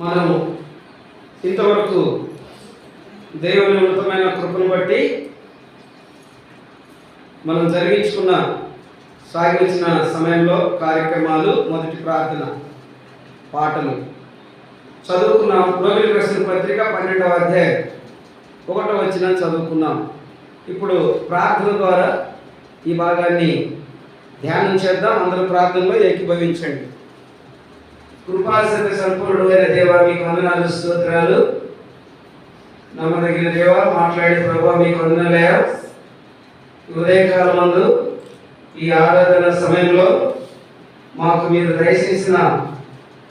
మనము ఇంతవరకు దేవుని ఉన్నతమైన కృపను బట్టి మనం జరిగించుకున్న సాగించిన సమయంలో కార్యక్రమాలు, మొదటి ప్రార్థన, పాటలు చదువుకున్నాం. రోమిలికి రాసిన పత్రిక 12వ అధ్యాయం 1వ వచనం చదువుకున్నాం. ఇప్పుడు ప్రార్థన ద్వారా ఈ భాగాన్ని ధ్యానం చేద్దాం. అందరూ ప్రార్థనలో ఏకీభవించండి. కృపాసక్తి సంపూర్ణమైన దేవా, మీకు వందనాలు, స్తోత్రాలు. నమ్మదగిన దేవా, మాట్లాడే ప్రభువా, మీకు వందనాలయ్యా. ఉదయకాలం మందు ఈ ఆరాధన సమయంలో మాకు మీరు దయచేసిన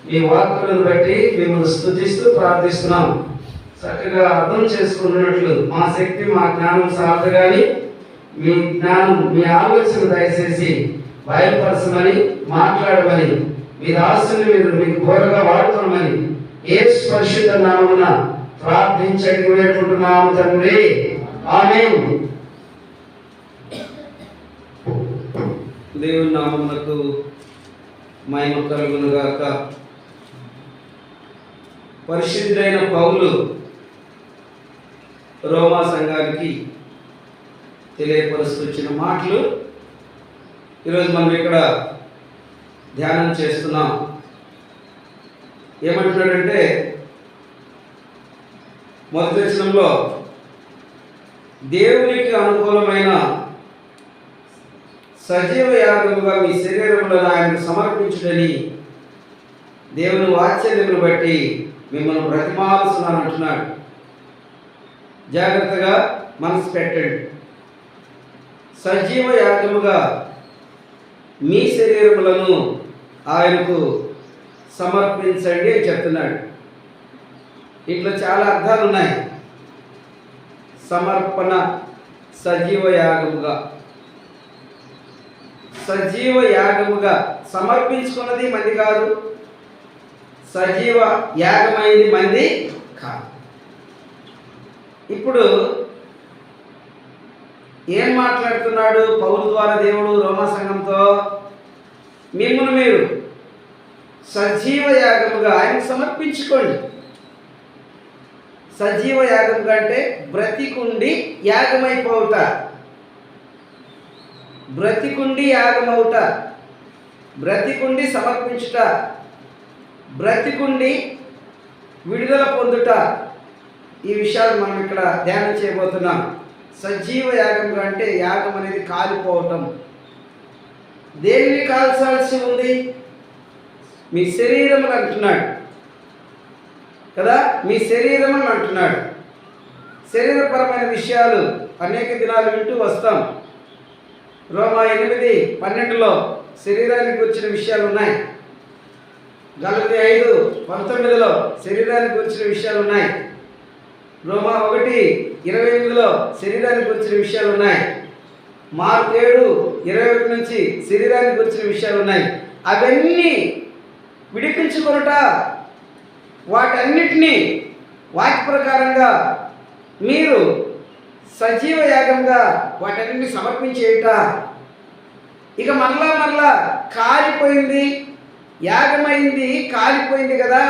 మీ వాక్కులను బట్టి మిమ్మల్ని స్తుతిస్తూ ప్రార్థిస్తున్నాం. చక్కగా అర్థం చేసుకున్నట్లు మా శక్తి, మా జ్ఞానం సాధ కానీ మీ జ్ఞానం, మీ ఆలోచన దయచేసి బయలుపరచమని, మాట్లాడమని, మీ దాసుని మీరు మీకు బోరగా వాడుకోమని యేసు పరిశుద్ధ నామమున ప్రార్థించండి వేడుకుంటున్నాము తండ్రి. ఆమేన్. దేవుని నామమునకు మహిమ కలుగును గాక. పరిశుద్ధుడైన పౌలు రోమా సంఘానికి తెలియపరుస్తూ వచ్చిన మాటలు ఈరోజు మనం ఇక్కడ ధ్యానం చేస్తున్నాం. ఏమంటున్నాడంటే, మొదటి వచనంలో దేవునికి అనుకూలమైన సజీవ యాగముగా మీ శరీరములను ఆయనకు సమర్పించుడని దేవుని వాత్సల్యమును బట్టి మిమ్మల్ని బ్రతిమాలుస్తున్నాను అంటున్నాడు. జాగ్రత్తగా మనసు పెట్టండి. సజీవ యాగముగా మీ శరీరములను ఆయనకు సమర్పించండి అని చెప్తున్నాడు. ఇట్లా చాలా అర్థాలు ఉన్నాయి. సమర్పణ, సజీవ యాగముగా. సజీవ యాగముగా సమర్పించుకున్నది మంది కాదు, సజీవ యాగమైంది మంది కాదు. ఇప్పుడు ఏం మాట్లాడుతున్నాడు పౌలు ద్వారా దేవుడు రోమా సంఘంతో? మిమ్మల్ని మీరు సజీవ యాగముగా ఆయనకు సమర్పించుకోండి. సజీవ యాగముగా అంటే బ్రతికుండి యాగమైపోవుట, బ్రతికుండి యాగమవుట, బ్రతికుండి సమర్పించుట, బ్రతికుండి విడుదల పొందుట. ఈ విషయాలు మనం ఇక్కడ ధ్యానం చేయబోతున్నాం. సజీవ యాగంగా అంటే యాగం అనేది కాలిపోవటం. దేనిని కాల్చాల్సి ఉంది? మీ శరీరములు అంటున్నాడు కదా, మీ శరీరములు అంటున్నాడు. శరీరపరమైన విషయాలు అనేక దినాలు వింటూ వస్తాం. రోమా 8:12లో శరీరానికి వచ్చిన విషయాలు ఉన్నాయి. గలతీ 5:19లో శరీరానికి వచ్చిన విషయాలు ఉన్నాయి. రోమా 1:28లో శరీరానికి వచ్చిన విషయాలు ఉన్నాయి. మార్కు 7:21 నుంచి శరీరానికి వచ్చిన విషయాలు ఉన్నాయి. అవన్నీ విడిపించుకొనుట, వాటన్నిటినీ వాక్య ప్రకారంగా మీరు సజీవ యాగంగా వాటన్నిటిని సమర్పించేట. ఇక మరలా కాలిపోయింది, యాగమైంది, కాలిపోయింది కదా,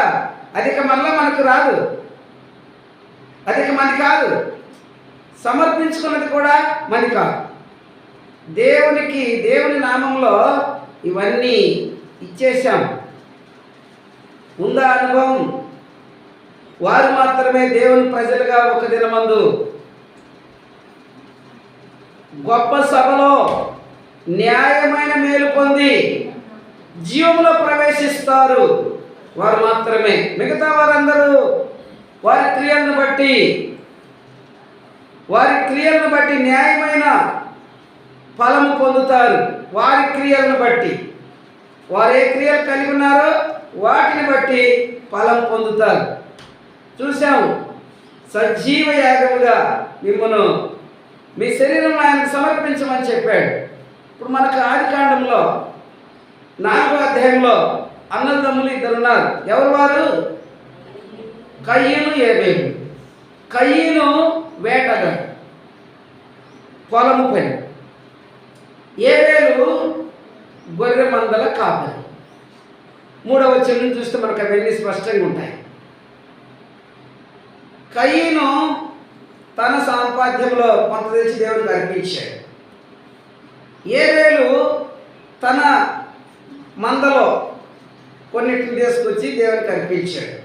అది ఇక మరలా మనకు రాదు, అది ఇక మనది కాదు. సమర్పించుకున్నది కూడా మనది కాదు. దేవునికి, దేవుని నామంలో ఇవన్నీ ఇచ్చేసాం. ఉందా అనుభవం? వారు మాత్రమే దేవుని ప్రజలుగా ఒక దినమందు గొప్ప సభలో న్యాయమైన మేలు పొంది జీవములో ప్రవేశిస్తారు. వారు మాత్రమే. మిగతా వారందరూ వారి క్రియలను బట్టి న్యాయమైన ఫలము పొందుతారు. వారి క్రియలను బట్టి, వారు ఏ క్రియలు కలిగి ఉన్నారో వాటిని బట్టి ఫలం పొందుతారు. చూసాము. సజీవ యాగముగా మిమ్మల్ని, మీ శరీరం ఆయనకు సమర్పించమని చెప్పాడు. ఇప్పుడు మనకు ఆదికాండంలో 4వ అధ్యాయంలో అన్నదమ్ములు 2 ఉన్నారు. ఎవరు వారు? కయ్యను, ఏబేలు. కయ్యను వేటగాడు, పొలము పని. ఏబేలు గొర్రె మందల కాపరి. 3వ వచనం చూస్తే మనకు అవన్నీ స్పష్టంగా ఉంటాయి. కయీను తన సాంపాద్యంలో కొంత తెచ్చి దేవునికి అర్పించాడు. ఏబేలు తన మందలో కొన్నిటిని తీసుకొచ్చి దేవునికి అర్పించాడు.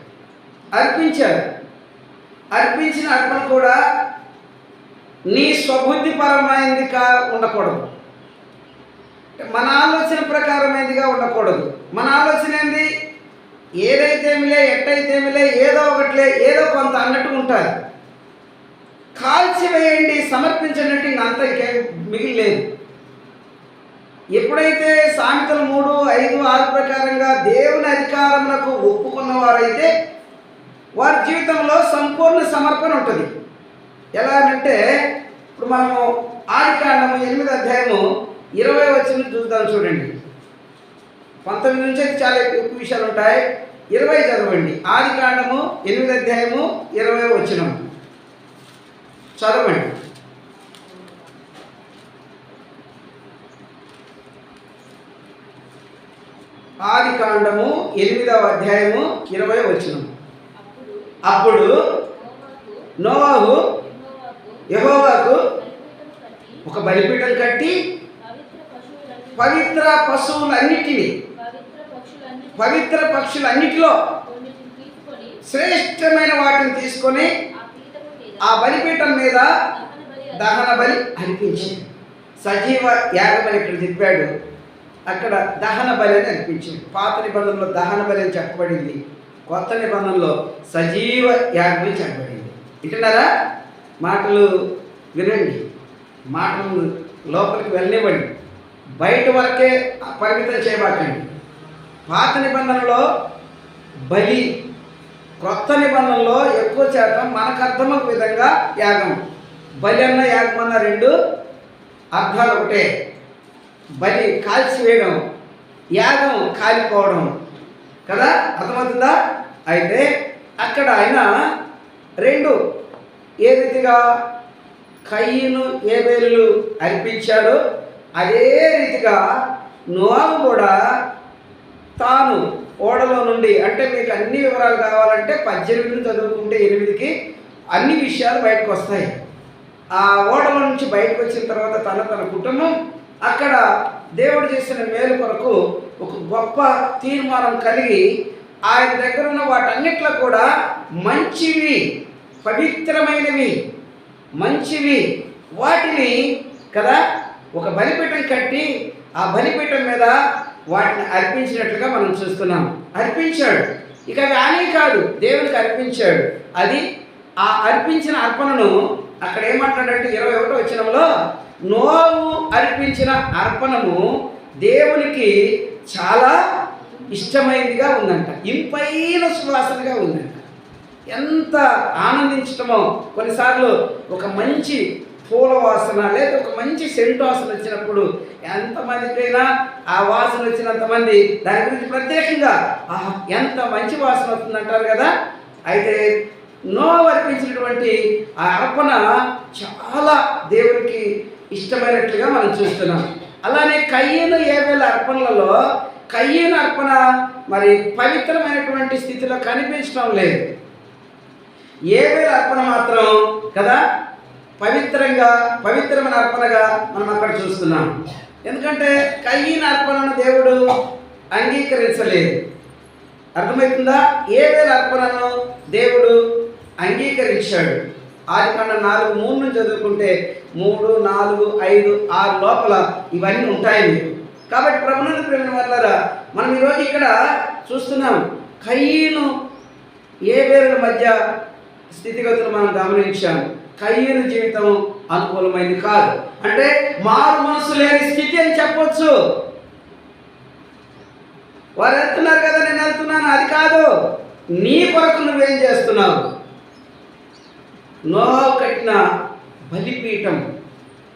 అర్పించిన అర్పణ కూడా నీ స్వబుద్ధిపరమైనదిగా ఉండకూడదు, మన ఆలోచన ప్రకారమైనదిగా ఉండకూడదు. మన ఆలోచన ఏంది? ఏదైతేమిలే, ఎట్టయితేమిలే, ఏదో ఒకటిలే, ఏదో కొంత అన్నట్టు ఉంటుంది. కాల్చివేయండి, సమర్పించినట్టు ఇంకంత ఇంకేం మిగిలిలేదు. ఎప్పుడైతే సామెతలు 3, 5, 6 ప్రకారంగా దేవుని అధికారములకు ఒప్పుకున్న వారైతే వారి జీవితంలో సంపూర్ణ సమర్పణ ఉంటుంది. ఎలా అంటే ఇప్పుడు మనము ఆదికాండము 8వ అధ్యాయము 20వ వచనం చూద్దాం. చూడండి, 19 నుంచి అయితే చాలా ఎక్కువ విషయాలు ఉంటాయి. 20 చదవండి. ఆదికాండము 8వ అధ్యాయము 20వ వచనం చదవండి. ఆదికాండము 8వ అధ్యాయము 20వ వచనం. అప్పుడు నోవాహు యెహోవాకు ఒక బలిపీఠం కట్టి పవిత్ర పశువులన్నిటిని, పవిత్ర పక్షులన్నిటిలో శ్రేష్టమైన వాటిని తీసుకొని ఆ బలిపీఠం మీద దహన బలి అర్పించింది. సజీవ యాగమని ఇక్కడ చెప్పాడు, అక్కడ దహన బలి అని అర్పించింది. పాత నిబంధనలో దహన బలి అని చెప్పబడింది, కొత్త నిబంధనలో సజీవ యాగం అని చెప్పబడింది. వింటున్నారా? మాటలు వినండి, మాటలు లోపలికి వెళ్ళనివ్వండి, బయట వరకే పరిమితం చేయబాకండి. పాత నిబంధనలో బలి, క్రొత్త నిబంధనలో ఎక్కువ శాతం మనకు అర్థమయ్యే విధంగా యాగం. బలి అన్న యాగం అన్న రెండు అర్థాలు ఒకటే. బలి కాల్చివేయడం, యాగం కాలిపోవడం కదా, అర్థమవుతుందా? అయితే అక్కడ ఆయన రెండు ఏ రీతిగా కయీను ఏబేలు అర్పించాడు, అదే రీతిగా నోవాహు కూడా తాను ఓడలో నుండి, అంటే మీకు అన్ని వివరాలు కావాలంటే 18 చదువుకుంటే 8కి అన్ని విషయాలు బయటకు వస్తాయి. ఆ ఓడలో నుంచి బయటకు వచ్చిన తర్వాత తన కుటుంబం అక్కడ దేవుడు చేసిన మేలు కొరకు ఒక గొప్ప తీర్మానం కలిగి ఆయన దగ్గర ఉన్న వాటన్నిట్లో కూడా మంచివి, పవిత్రమైనవి, మంచివి వాటిని కదా ఒక బలిపీఠం కట్టి ఆ బలిపీఠం మీద వాటిని అర్పించినట్లుగా మనం చూస్తున్నాం. అర్పించాడు. ఇక అవి ఆనే కాదు, దేవునికి అర్పించాడు. అది ఆ అర్పించిన అర్పణను అక్కడ ఏమంటాడంటే 21వ వచనంలో నోవాహు అర్పించిన అర్పణము దేవునికి చాలా ఇష్టమైనదిగా ఉందంట, ఇంపైన సువాసనగా ఉందంట. ఎంత ఆనందించటమో. కొన్నిసార్లు ఒక మంచి పూల వాసన లేదా ఒక మంచి సెంటు వాసన వచ్చినప్పుడు ఎంతమందికైనా ఆ వాసన వచ్చినంతమంది దాని గురించి ప్రత్యేకంగా ఎంత మంచి వాసన వస్తుందంటారు కదా. అయితే నోవాహు అర్పించినటువంటి ఆ అర్పణ చాలా దేవునికి ఇష్టమైనట్లుగా మనం చూస్తున్నాం. అలానే కయీను ఏబేలు అర్పణలలో కయీను అర్పణ మరి పవిత్రమైనటువంటి స్థితిలో కనిపించడం లేదు. ఏబేలు అర్పణ మాత్రం కదా పవిత్రమైన అర్పణగా మనం అక్కడ చూస్తున్నాం. ఎందుకంటే కయీను అర్పణను దేవుడు అంగీకరించలేదు. అర్థమవుతుందా? ఏబేలు అర్పణను దేవుడు అంగీకరించాడు. ఆదికాండం 4:3 నుంచి చదువుకుంటే 3, 4, 5, 6 లోపల ఇవన్నీ ఉంటాయి మీకు. కాబట్టి ప్రభునందు ప్రేమ వల్లరా మనం ఈరోజు ఇక్కడ చూస్తున్నాం కయీను ఏబేలుల మధ్య స్థితిగతులు మనం గమనించాం. కయీను జీవితం అనుకూలమైంది కాదు, అంటే మారు మనసు లేని స్థితి అని చెప్పొచ్చు. వారు వెళ్తున్నారు కదా, నేను వెళ్తున్నాను, అది కాదు. నీ కొరకు నువ్వేం చేస్తున్నావు? నోవాహు కట్టిన బలిపీఠం,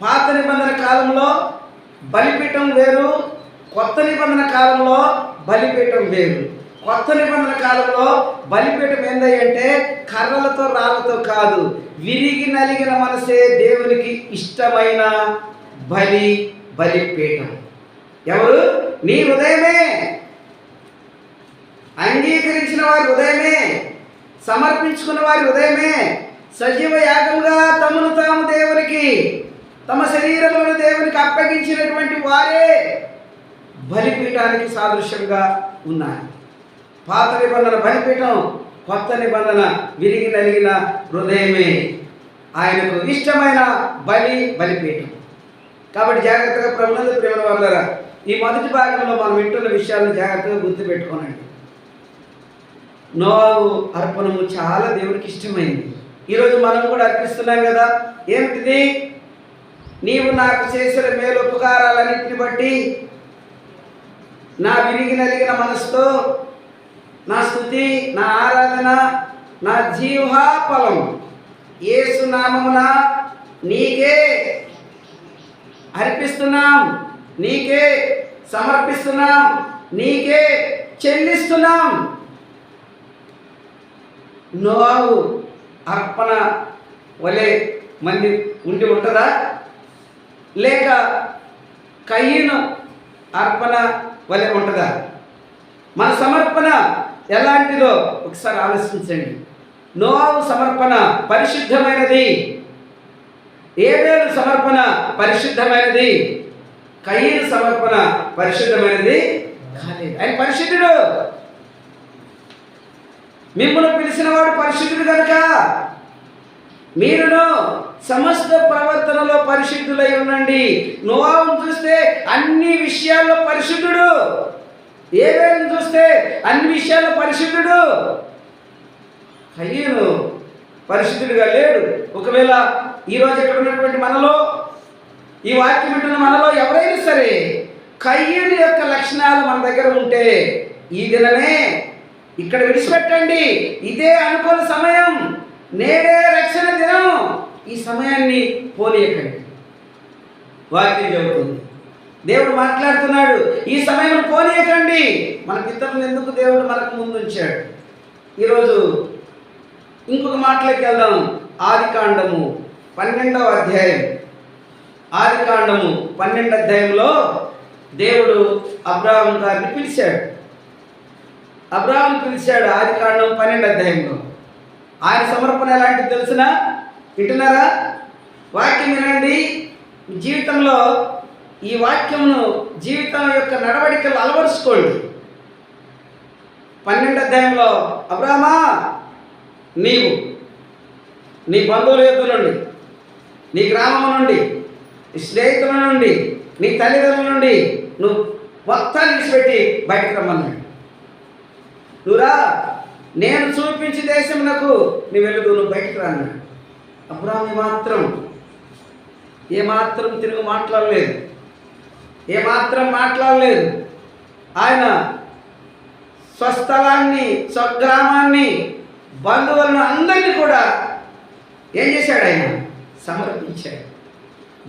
పాత నిబంధన కాలంలో బలిపీఠం వేరు, కొత్త నిబంధన కాలంలో బలిపీఠం వేరు. కొత్త నిబంధన కాలంలో బలిపీఠం ఏందంటే కర్రలతో రాళ్ళతో కాదు, విరిగి నలిగిన మనసే దేవునికి ఇష్టమైన బలిపీఠం. ఎవరు? నీ హృదయమే. అంగీకరించిన వారి హృదయమే, సమర్పించుకున్న వారి హృదయమే సజీవ యాగముగా తమను తాము దేవునికి, తమ శరీరములను దేవునికి అప్పగించినటువంటి వారే బలిపీఠానికి సాదృశ్యంగా ఉన్నాయి. పాత నిబంధన బలిపీఠం, కొత్త నిబంధన విరిగి నలిగిన హృదయమే ఆయనకు ఇష్టమైన బలిపీఠం. కాబట్టి జాగ్రత్తగా ప్రభునందు ప్రేమ వాళ్ళరా, ఈ మొదటి భాగంలో మనం వింటున్న విషయాలను జాగ్రత్తగా గుర్తుపెట్టుకోనండి. నోవాహు అర్పణము చాలా దేవుడికి ఇష్టమైంది. ఈరోజు మనం కూడా అర్పిస్తున్నాం కదా. ఏమిటిది? నీవు నాకు చేసిన మేలు ఉపకారాలన్నింటిని బట్టి నా విరిగి నలిగిన మనసుతో నా స్తుతి, నా ఆరాధన, నా జీవఫలం యేసు నామమున నీకే అర్పిస్తున్నాం, నీకే సమర్పిస్తున్నాం, నీకే చెల్లిస్తున్నాం. నోవాహు అర్పణ వలె మంది ఉంటుందా? లేక కయ్యను అర్పణ వలె ఉంటుందా? మన సమర్పణ ఎలాంటిదో ఒకసారి ఆలోచించండి. నోవాహు సమర్పణ పరిశుద్ధమైనది, ఏబేలు సమర్పణ పరిశుద్ధమైనది, కయ్యను సమర్పణ పరిశుద్ధమైనది కాలేదు. ఆయన పరిశుద్ధుడు. మిమ్మల్ని పిలిచిన వాడు పరిశుద్ధుడు కనుక మీరును సమస్త ప్రవర్తనలో పరిశుద్ధులై ఉండండి. నోవాహును చూస్తే అన్ని విషయాల్లో పరిశుద్ధుడు, ఏబేలును చూస్తే అన్ని విషయాల్లో పరిశుద్ధుడు, కయ్యను పరిశుద్ధుడిగా లేడు. ఒకవేళ ఈరోజు ఇక్కడ ఉన్నటువంటి మనలో, ఈ వాక్యం వింటున్న మనలో ఎవరైనా సరే కయ్యను యొక్క లక్షణాలు మన దగ్గర ఉంటే ఈ దినమే ఇక్కడ విడిచిపెట్టండి. ఇదే అనుకూల సమయం, నేడే రక్షణ దినం. ఈ సమయాన్ని పోనీయకండి. వాక్యం చెబుతుంది, దేవుడు మాట్లాడుతున్నాడు, ఈ సమయం పోనీయకండి. మన పితరులను ఎందుకు దేవుడు మనకు ముందు ఉంచాడు? ఈరోజు ఇంకొక మాటలోకి వెళ్దాం. ఆదికాండము 12వ అధ్యాయం. ఆదికాండము 12వ అధ్యాయంలో దేవుడు అబ్రాహాము గారిని పిలిచాడు. అబ్రాహాము పిలిచాడు ఆదికాండం 12వ అధ్యాయంలో. ఆయన సమర్పణ ఎలాంటిది తెలిసిన? వింటున్నారా? వాక్యం వినండి. జీవితంలో ఈ వాక్యమును జీవితం యొక్క నడవడికలు అలవరుచుకోండి. 12వ అధ్యాయంలో, అబ్రాహామా, నీవు నీ బంధువుల యొద్ద నుండి, నీ గ్రామం నుండి, నీ స్నేహితుల నుండి, నీ తల్లిదండ్రుల నుండి నువ్వు మొత్తాన్ని విడిచిపెట్టి బయటకు రమ్మన్నాడు. నువ్వురా, నేను చూపించి దేశమునకు నీ వెళ్ళు, నువ్వు బయటకు రా అన్నాడు. అబ్రాహాము ఏమాత్రం తిరుగు మాట్లాడలేదు, మాట్లాడలేదు. ఆయన స్వస్థలాన్ని, స్వగ్రామాన్ని, బంధువులను అందరినీ కూడా ఏం చేశాడు? ఆయన సమర్పించాడు.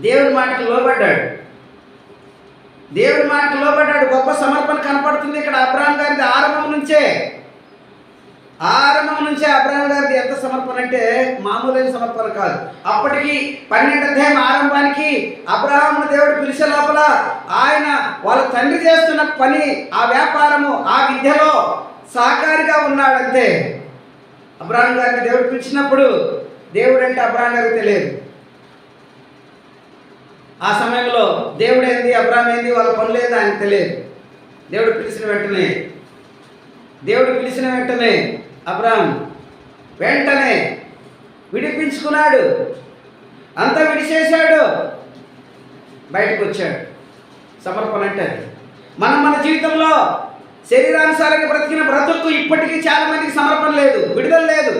దేవుడి మాటకు లోబడ్డాడు. గొప్ప సమర్పణ కనపడుతుంది ఇక్కడ అబ్రాహాం గారిది. ఆరంభం నుంచే అబ్రాహాం గారిది ఎంత సమర్పణ అంటే మామూలైన సమర్పణ కాదు. అప్పటికి 12వ అధ్యాయం ఆరంభానికి అబ్రాహామును దేవుడు పిలిచే లోపల ఆయన వాళ్ళ తండ్రి చేస్తున్న పని, ఆ వ్యాపారము, ఆ విద్యలో సహకారిగా ఉన్నాడంతే. అబ్రాహాం గారిని దేవుడు పిలిచినప్పుడు దేవుడు అంటే అబ్రాహాం గారికి తెలియదు. ఆ సమయంలో దేవుడు ఏంది, అబ్రాహాం ఏంది, వాళ్ళ పనులు ఏంది ఆయనకు తెలియదు. దేవుడు పిలిచిన వెంటనే అబ్రాహాం వెంటనే విడిపించుకున్నాడు. అంతా విడిచేశాడు, బయటకు వచ్చాడు. సమర్పణ అంటే మన జీవితంలో శరీరానుసారంగా బ్రతికిన బ్రతుకు ఇప్పటికీ చాలా మందికి సమర్పణ లేదు, విడుదల లేదు.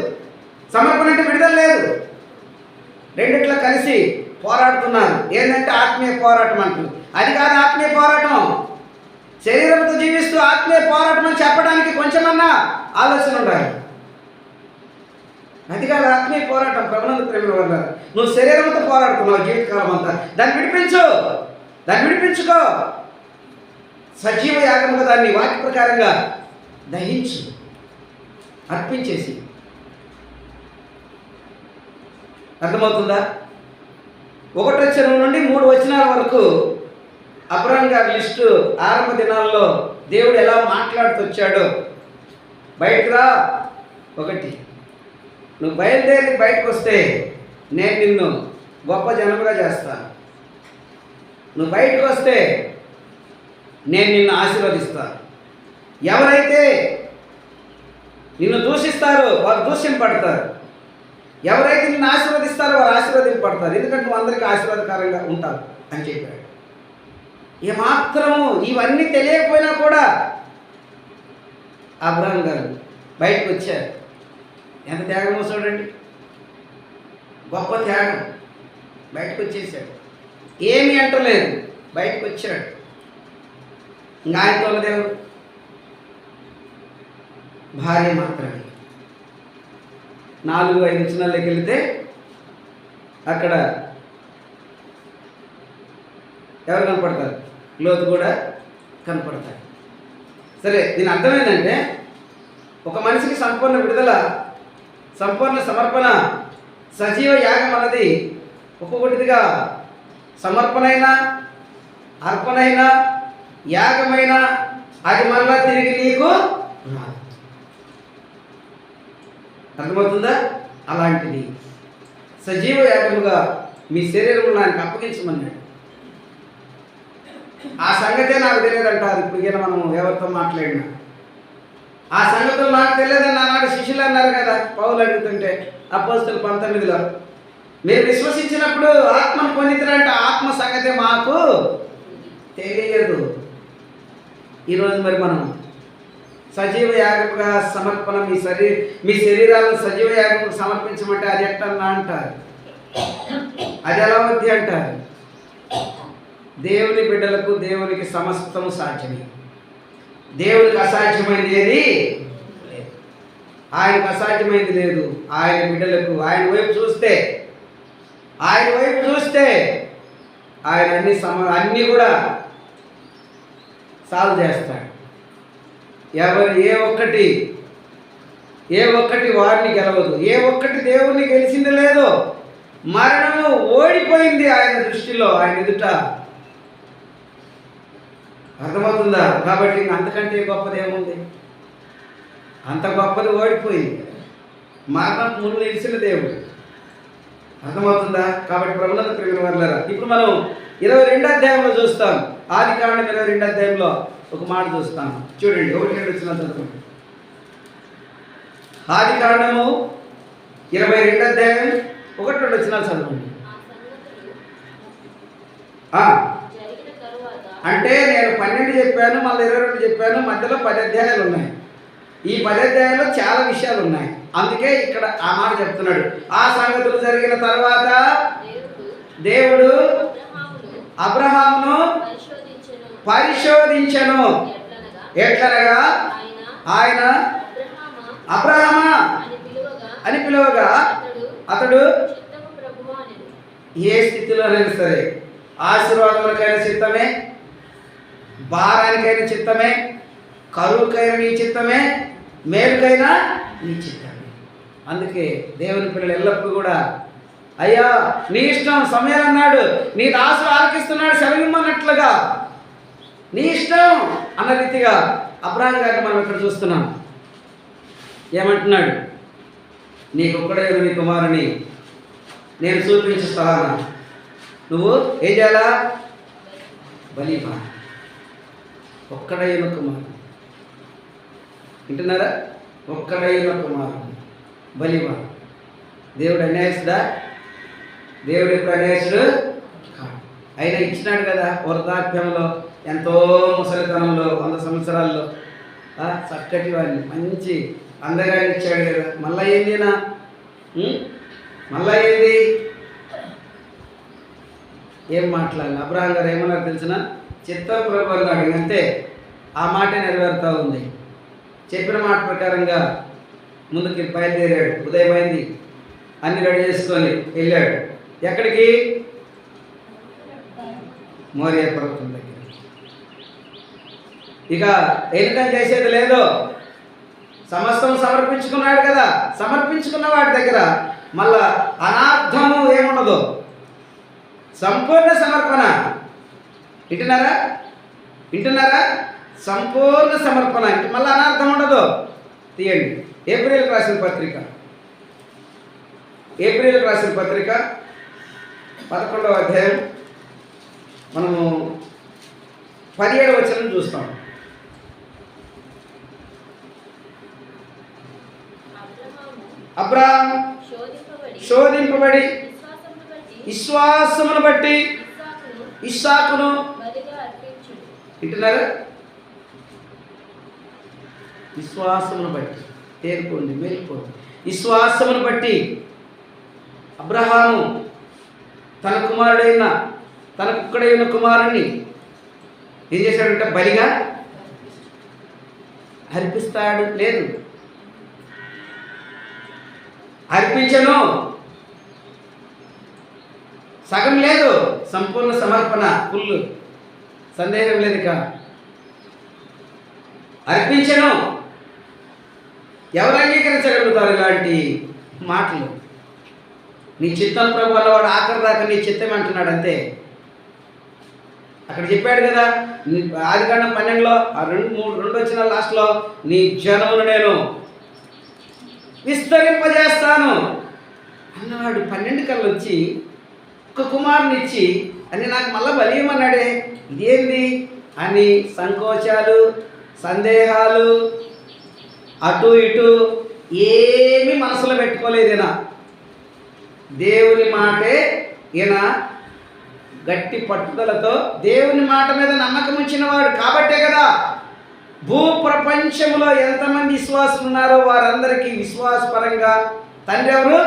సమర్పణ అంటే విడుదల లేదు. రెండిట్లో కలిసి పోరాడుతున్నారు. ఏంటంటే ఆత్మీయ పోరాటం అంటారు. అది కాదు ఆత్మీయ పోరాటం. శరీరంతో జీవిస్తూ ఆత్మీయ పోరాటం అని చెప్పడానికి కొంచెమన్నా ఆలోచన ఉండాలి. అది కాదు ఆత్మీయ పోరాటం. ప్రభునందు ప్రేమ వల్ల నువ్వు శరీరంతో పోరాడుతున్నావు జీవితకాలం అంతా. దాన్ని విడిపించుకో. సజీవ యాగముగా దాన్ని వాక్య ప్రకారంగా దహించు, అర్పించేసి. అర్థమవుతుందా? 1వ వచనం నుండి 3 వచనాల వరకు అబ్రాహాం గారి లిస్టు ఆరంభ దినాల్లో దేవుడు ఎలా మాట్లాడుతూ వచ్చాడో. బయటకు రా 1, నువ్వు బయలుదేరి బయటకు వస్తే నేను నిన్ను గొప్ప జనముగా చేస్తాను. నువ్వు బయటకు వస్తే నేను నిన్ను ఆశీర్వదిస్తాను. ఎవరైతే నిన్ను దూషిస్తారో వారు దూషింపడతారు, ఎవరైతే నిన్ను ఆశీర్వదిస్తారో వారు ఆశీర్వదింపడతారు. ఎందుకంటే నువ్వు అందరికీ ఆశీర్వాదకరంగా ఉంటావు అని చెప్పాడు. ఏమాత్రము ఇవన్నీ తెలియకపోయినా కూడా అబ్రహాం గారు బయటకు వచ్చారు. ఎంత త్యాగమో చూడండి, గొప్ప త్యాగం. బయటకు వచ్చేసాడు, ఏమీ అంటలేదు, బయటకు వచ్చాడు. ఇంకా ఆయనతో దేవుడు భార్య మాత్రమే. 4-5 వచనాల్లోకి వెళితే అక్కడ ఎవరు కనపడతారు? లోతు కూడా కనపడతారు. సరే, దీని అర్థం ఏంటంటే ఒక మనిషికి సంపూర్ణ విడుదల, సంపూర్ణ సమర్పణ, సజీవ యాగం అన్నది ఒక్కొక్కటిగా సమర్పణైనా, అర్పణైనా, యాగమైనా అది మళ్ళా తిరిగి నీకు రాదు. అర్థమవుతుందా? అలాంటిది సజీవ యాగముగా మీ శరీరంలో ఆయనకు అప్పగించమన్నాడు. ఆ సంగతే నాకు తెలియదంటారు. ఇప్పుడు మనం ఎవరితో మాట్లాడినా ఆ సంగతులు నాకు తెలియదని ఆనాడు శిష్యులు అన్నారు కదా పౌలు అడుగుతుంటే అపోస్తలులు 19లో, మీరు విశ్వసించినప్పుడు ఆత్మను పొందితారంటే ఆత్మ సంగతే మాకు తెలియదు. ఈరోజు మరి మనం సజీవ యాగముగా సమర్పణ, మీ శరీరాలను సజీవ యాగముకు సమర్పించమంటే అది ఎట్టన్నా అంటారు, అది ఎలా వద్ది అంటారు. దేవుని బిడ్డలకు దేవునికి సమస్తము సాధ్యమే. దేవునికి అసాధ్యమైనది ఏది లేదు, ఆయనకు అసాధ్యమైనది లేదు. ఆయన బిడ్డలకు ఆయన వైపు చూస్తే ఆయన అన్నీ కూడా సాల్వ్ చేస్తాడు. ఏ ఒక్కటి వారిని గెలవదు, ఏ ఒక్కటి దేవుణ్ణి గెలిచింది లేదు. మరణము ఓడిపోయింది ఆయన దృష్టిలో, ఆయన ఎదుట. అర్థమవుతుందా? కాబట్టి అంతకంటే గొప్పది ఏముంది? అంత గొప్పది ఓడిపోయింది. మరణం ముందు నిలిచిన దేవుడు. అర్థమవుతుందా? కాబట్టి ప్రభునందు ప్రియమైన వారలారా, ఇప్పుడు మనం 22వ అధ్యాయంలో చూస్తాం. ఆదికాండం 22వ అధ్యాయంలో ఒక మాట చూస్తాం. చూడండి, 1-2 వచనాలు చదువుకోండి. ఆదికాండము 22వ అధ్యాయం 1-2 వచనాలు చదవండి. అంటే నేను 12 చెప్పాను, మళ్ళీ 22 చెప్పాను, మధ్యలో 10 అధ్యాయాలు ఉన్నాయి. ఈ 10 అధ్యాయాల్లో చాలా విషయాలు ఉన్నాయి. అందుకే ఇక్కడ ఆ మాట చెప్తున్నాడు. ఆ సంగతులు జరిగిన తర్వాత దేవుడు అబ్రహామును పరిశోధించెను. ఎట్లనగా ఆయన అబ్రహామా అని పిలువగా అతడు ఏ స్థితిలోనైనా సరే, ఆశీర్వాదములకైనా చిత్తమే, భారానికైనా చిత్తమే, కరువుకైనా నీ చిత్తమే, మేలుకైనా నీ చిత్తమే. అందుకే దేవుని పిల్లలు ఎల్లప్పుడూ కూడా అయ్యా నీ ఇష్టం సమయం అన్నాడు, నీ దాసుడు ఆలకిస్తున్నాడు సెలవిమ్మన్నట్లుగా నీ ఇష్టం అన్న రీతిగా అబ్రహాం గారిని మనం ఇక్కడ చూస్తున్నాం. ఏమంటున్నాడు? నీకొక్కడే నీ కుమారుని నేను చూపించు స్థలాన నువ్వు ఏం చేయాలా? బలిపా. ఒక్కడైన కుమారుడు, వింటున్నారా? ఒక్కడైన కుమారుడు బలివా. దేవుడు అన్యాయస్తుడా? దేవుడు ఎప్పుడు అన్యాయస్తుడు కాదు. అయినా ఇచ్చినాడు కదా వృద్ధాప్యంలో, ఎంతో ముసలితనంలో, 100 సంవత్సరాల్లో చక్కటి వాడిని మంచి అందగా ఇచ్చాడు కదా. మళ్ళా ఏందినా? మళ్ళా ఏంది? ఏం మాట్లాడాలి? అబ్రహాం గారు ఏమన్నారు తెలిసిన? చిత్తం ప్రభు అన్నాడు, అంతే. ఆ మాట నెరవేరుతూ ఉంది. చెప్పిన మాట ప్రకారంగా ముందుకి బయలుదేరాడు. ఉదయమైంది, అన్ని రెడీ చేసుకొని వెళ్ళాడు. ఎక్కడికి? మోరియా పర్వతం దగ్గర. ఇక ఎన్నికలు చేసేది లేదు, సమస్తం సమర్పించుకున్నాడు కదా. సమర్పించుకున్న వాడి దగ్గర మళ్ళా అనార్థము ఏముండదు, సంపూర్ణ సమర్పణ. వింటున్నారా? సంపూర్ణ సమర్పణ, మళ్ళీ అనార్థం ఉండదు. తీయండి, ఏప్రిల్ రాసిన పత్రిక ఏప్రిల్ రాసిన పత్రిక 11వ అధ్యాయం మనము 17వ వచనం చూస్తాం. అబ్రాహాము శోధింపబడి విశ్వాసమును బట్టి ఇస్సాకును వింటున్నారా? విశ్వాసమును బట్టి తేరుకోండి, మేలుకోండి. విశ్వాసమును బట్టి అబ్రహాము తన కుమారుడైన తనకుక్కడైన కుమారుణ్ణి ఏం చేశాడంటే బలిగా అర్పిస్తాడు. లేదు, అర్పించను, సగం లేదు, సంపూర్ణ సమర్పణ, ఫుల్, సందేహం లేదు. ఇక అర్పించను. ఎవరు అంగీకరించగలుగుతారు ఇలాంటి మాటలు? నీ చిత్తం ప్రభు అన్నవాడు ఆఖరి దాకా నీ చిత్తం అంటున్నాడు అంతే. అక్కడ చెప్పాడు కదా ఆదికాండం 12లో ఆ 2 వచ్చిన లాస్ట్లో, నీ జనమును నేను విస్తరింపజేస్తాను అన్నాడు. 12 కళ్ళు వచ్చి ఒక కుమారుని ఇచ్చి అని నాకు మళ్ళీ బలియమన్నాడే, ఇదేంది అని సంకోచాలు, సందేహాలు, అటు ఇటు ఏమీ మనసులో పెట్టుకోలేదు. ఈయన దేవుని మాటే, ఈయన గట్టి పట్టుదలతో దేవుని మాట మీద నమ్మకం ఉంచినవాడు కాబట్టే కదా భూప్రపంచంలో ఎంతమంది విశ్వాసులు ఉన్నారో వారందరికీ విశ్వాసపరంగా తండ్రి ఎవరు?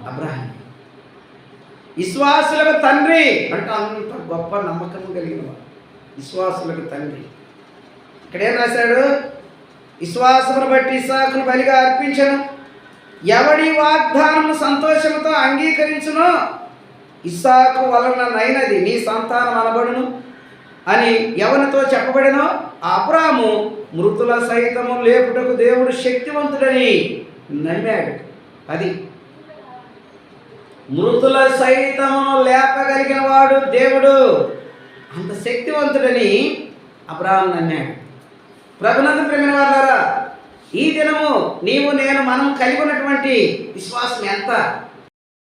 అబ్రహాం. విశ్వాసులకు తండ్రి అంటే అంత గొప్ప నమ్మకం కలిగిన వాడు, విశ్వాసులకు తండ్రి. ఇక్కడేం రాశాడు? విశ్వాసమును బట్టి ఇస్సాకును బలిగా అర్పించను, ఎవడి వాగ్దానము సంతోషంతో అంగీకరించును ఇస్సాకు వలన నైనది నీ సంతానం అనబడును అని ఎవరితో చెప్పబడినో అబ్రాహాము మృతుల సైతము లేపుటకు దేవుడు శక్తివంతుడని నమ్మాడు. అది మృతుల సైతము లేపగలిగిన వాడు దేవుడు, అంత శక్తివంతుడని అబ్రాహాము నమ్మాడు. ప్రభునందు ప్రేమైన వారులారా, ఈ దినము నీవు నేను మనం కలిగి ఉన్నటువంటి విశ్వాసం ఎంత